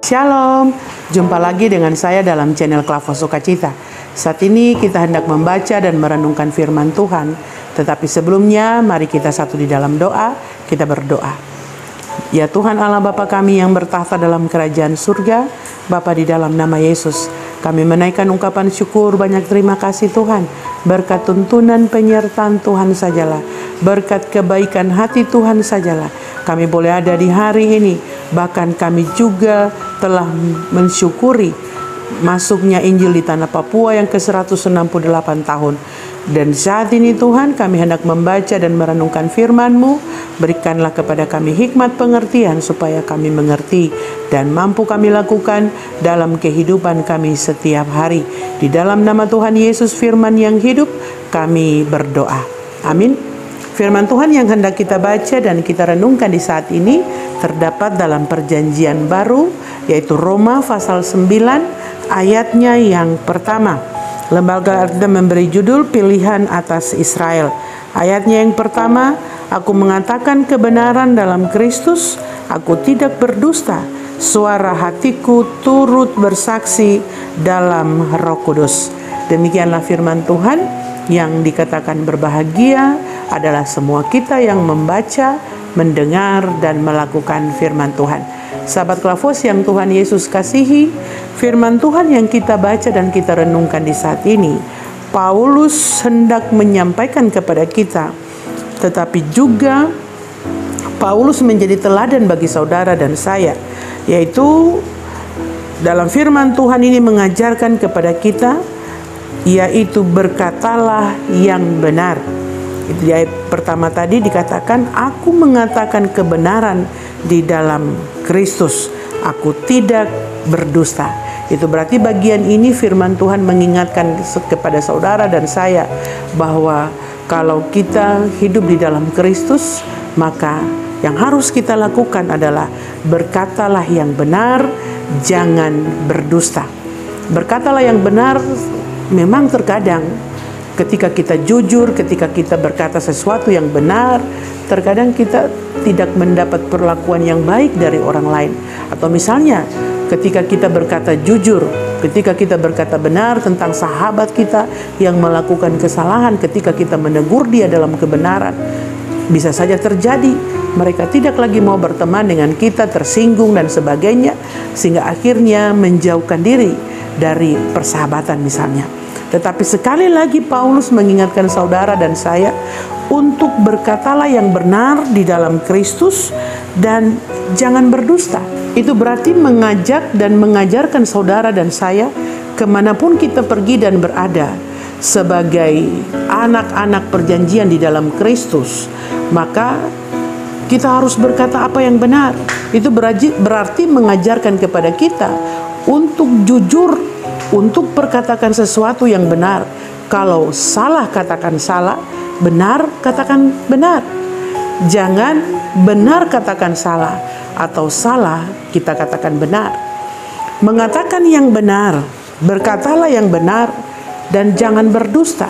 Shalom, jumpa lagi dengan saya dalam channel Klavo Sukacita. Saat ini kita hendak membaca dan merenungkan firman Tuhan. Tetapi sebelumnya mari kita satu di dalam doa, kita berdoa. Ya Tuhan Allah Bapa kami yang bertahta dalam kerajaan surga, Bapa di dalam nama Yesus, kami menaikkan ungkapan syukur banyak terima kasih Tuhan. Berkat tuntunan penyertaan Tuhan sajalah, berkat kebaikan hati Tuhan sajalah kami boleh ada di hari ini. Bahkan kami juga telah mensyukuri masuknya Injil di tanah Papua yang ke-168 tahun. Dan saat ini Tuhan kami hendak membaca dan merenungkan firman-Mu. Berikanlah kepada kami hikmat pengertian supaya kami mengerti dan mampu kami lakukan dalam kehidupan kami setiap hari. Di dalam nama Tuhan Yesus firman yang hidup kami berdoa. Amin. Firman Tuhan yang hendak kita baca dan kita renungkan di saat ini terdapat dalam perjanjian baru, yaitu Roma pasal 9 ayatnya yang pertama. Lembaga Alkitab memberi judul Pilihan atas Israel. Ayatnya yang pertama, aku mengatakan kebenaran dalam Kristus, aku tidak berdusta. Suara hatiku turut bersaksi dalam Roh Kudus. Demikianlah firman Tuhan yang dikatakan berbahagia adalah semua kita yang membaca, mendengar, dan melakukan firman Tuhan. Sahabat Klavos yang Tuhan Yesus kasihi, firman Tuhan yang kita baca dan kita renungkan di saat ini, Paulus hendak menyampaikan kepada kita, tetapi juga Paulus menjadi teladan bagi saudara dan saya, yaitu dalam firman Tuhan ini mengajarkan kepada kita, yaitu berkatalah yang benar. Itu di ayat pertama tadi dikatakan, aku mengatakan kebenaran di dalam Kristus, aku tidak berdusta. Itu berarti bagian ini firman Tuhan mengingatkan kepada saudara dan saya bahwa kalau kita hidup di dalam Kristus, maka yang harus kita lakukan adalah berkatalah yang benar, jangan berdusta. Berkatalah yang benar. Memang terkadang ketika kita jujur, ketika kita berkata sesuatu yang benar, terkadang kita tidak mendapat perlakuan yang baik dari orang lain. Atau misalnya ketika kita berkata jujur, ketika kita berkata benar tentang sahabat kita yang melakukan kesalahan, ketika kita menegur dia dalam kebenaran, bisa saja terjadi mereka tidak lagi mau berteman dengan kita, tersinggung dan sebagainya, sehingga akhirnya menjauhkan diri dari persahabatan misalnya. Tetapi sekali lagi Paulus mengingatkan saudara dan saya untuk berkatalah yang benar di dalam Kristus dan jangan berdusta. Itu berarti mengajak dan mengajarkan saudara dan saya kemanapun kita pergi dan berada sebagai anak-anak perjanjian di dalam Kristus, maka kita harus berkata apa yang benar. Itu berarti mengajarkan kepada kita untuk jujur, untuk perkatakan sesuatu yang benar. Kalau salah katakan salah, benar katakan benar. Jangan benar katakan salah, atau salah kita katakan benar. Mengatakan yang benar, berkatalah yang benar, dan jangan berdusta.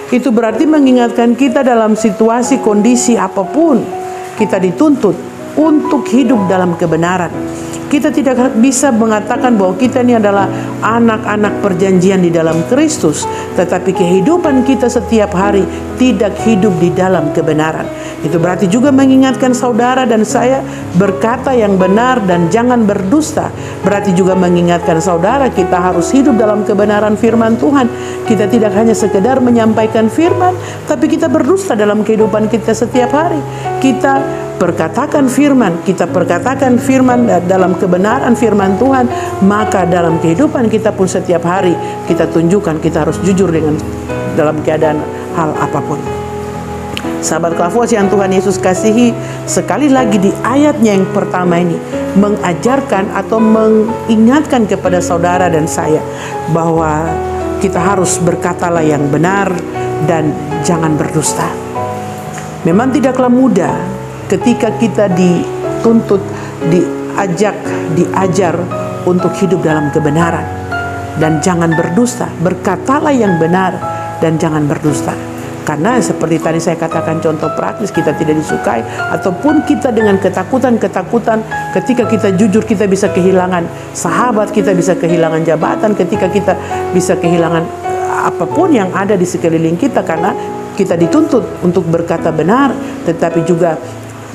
Itu berarti mengingatkan kita dalam situasi kondisi apapun kita dituntut untuk hidup dalam kebenaran. Kita tidak bisa mengatakan bahwa kita ini adalah anak-anak perjanjian di dalam Kristus, tetapi kehidupan kita setiap hari tidak hidup di dalam kebenaran. Itu berarti juga mengingatkan saudara dan saya berkata yang benar dan jangan berdusta. Berarti juga mengingatkan saudara kita harus hidup dalam kebenaran firman Tuhan. Kita tidak hanya sekedar menyampaikan firman, tapi kita berdusta dalam kehidupan kita setiap hari. Kita perkatakan firman, kita perkatakan firman dalam kebenaran firman Tuhan, maka dalam kehidupan kita pun setiap hari kita tunjukkan kita harus jujur dengan dalam keadaan hal apapun. Sahabat Klavos yang Tuhan Yesus kasihi, sekali lagi di ayatnya yang pertama ini mengajarkan atau mengingatkan kepada saudara dan saya bahwa kita harus berkatalah yang benar dan jangan berdusta. Memang tidaklah mudah ketika kita dituntut, diajar untuk hidup dalam kebenaran dan jangan berdusta. Berkatalah yang benar dan jangan berdusta. Karena seperti tadi saya katakan contoh praktis, kita tidak disukai ataupun kita dengan ketakutan ketika kita jujur, kita bisa kehilangan sahabat, kita bisa kehilangan jabatan, ketika kita bisa kehilangan apapun yang ada di sekeliling kita, karena kita dituntut untuk berkata benar, tetapi juga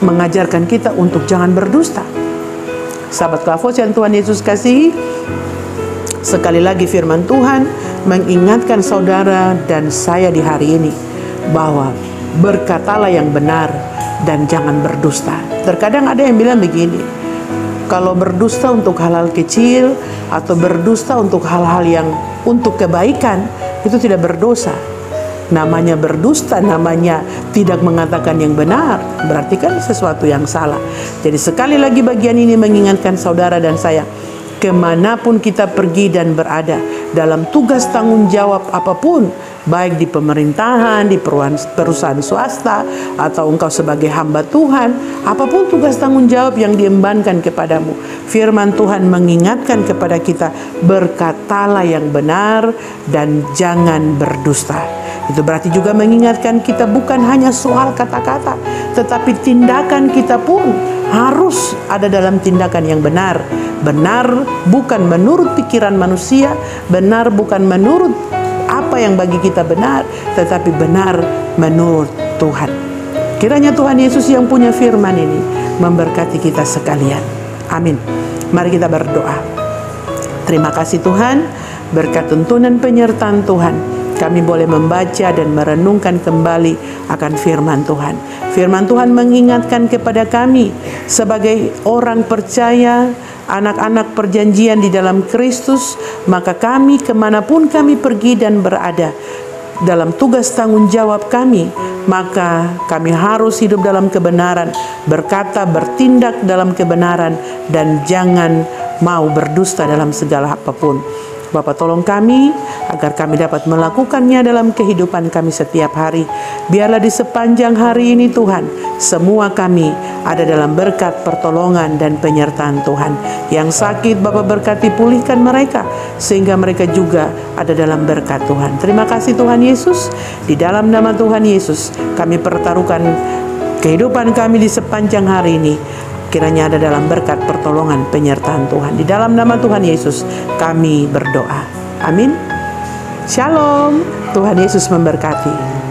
mengajarkan kita untuk jangan berdusta. Sahabat Klavos yang Tuhan Yesus kasihi, sekali lagi firman Tuhan mengingatkan saudara dan saya di hari ini bahwa berkatalah yang benar dan jangan berdusta. Terkadang ada yang bilang begini, kalau berdusta untuk hal-hal kecil atau berdusta untuk hal-hal yang untuk kebaikan, itu tidak berdosa. Namanya berdusta, namanya tidak mengatakan yang benar, berarti kan sesuatu yang salah. Jadi sekali lagi bagian ini mengingatkan saudara dan saya, kemanapun kita pergi dan berada, dalam tugas tanggung jawab apapun, baik di pemerintahan, di perusahaan swasta, atau engkau sebagai hamba Tuhan, apapun tugas tanggung jawab yang diembankan kepadamu, firman Tuhan mengingatkan kepada kita, berkatalah yang benar dan jangan berdusta. Itu berarti juga mengingatkan kita bukan hanya soal kata-kata, tetapi tindakan kita pun harus ada dalam tindakan yang benar. Benar bukan menurut pikiran manusia, benar bukan menurut apa yang bagi kita benar, tetapi benar menurut Tuhan. Kiranya Tuhan Yesus yang punya firman ini memberkati kita sekalian. Amin. Mari kita berdoa. Terima kasih Tuhan, berkat tuntunan penyertaan Tuhan, kami boleh membaca dan merenungkan kembali akan firman Tuhan. Firman Tuhan mengingatkan kepada kami sebagai orang percaya, anak-anak perjanjian di dalam Kristus, maka kami kemanapun kami pergi dan berada, dalam tugas tanggung jawab kami, maka kami harus hidup dalam kebenaran, berkata, bertindak dalam kebenaran, dan jangan mau berdusta dalam segala apapun. Bapa, tolong kami agar kami dapat melakukannya dalam kehidupan kami setiap hari. Biarlah di sepanjang hari ini Tuhan, semua kami ada dalam berkat pertolongan dan penyertaan Tuhan. Yang sakit Bapa berkati, pulihkan mereka sehingga mereka juga ada dalam berkat Tuhan. Terima kasih Tuhan Yesus. Di dalam nama Tuhan Yesus kami pertaruhkan kehidupan kami di sepanjang hari ini. Kiranya ada dalam berkat pertolongan penyertaan Tuhan. Di dalam nama Tuhan Yesus kami berdoa. Amin. Shalom. Tuhan Yesus memberkati.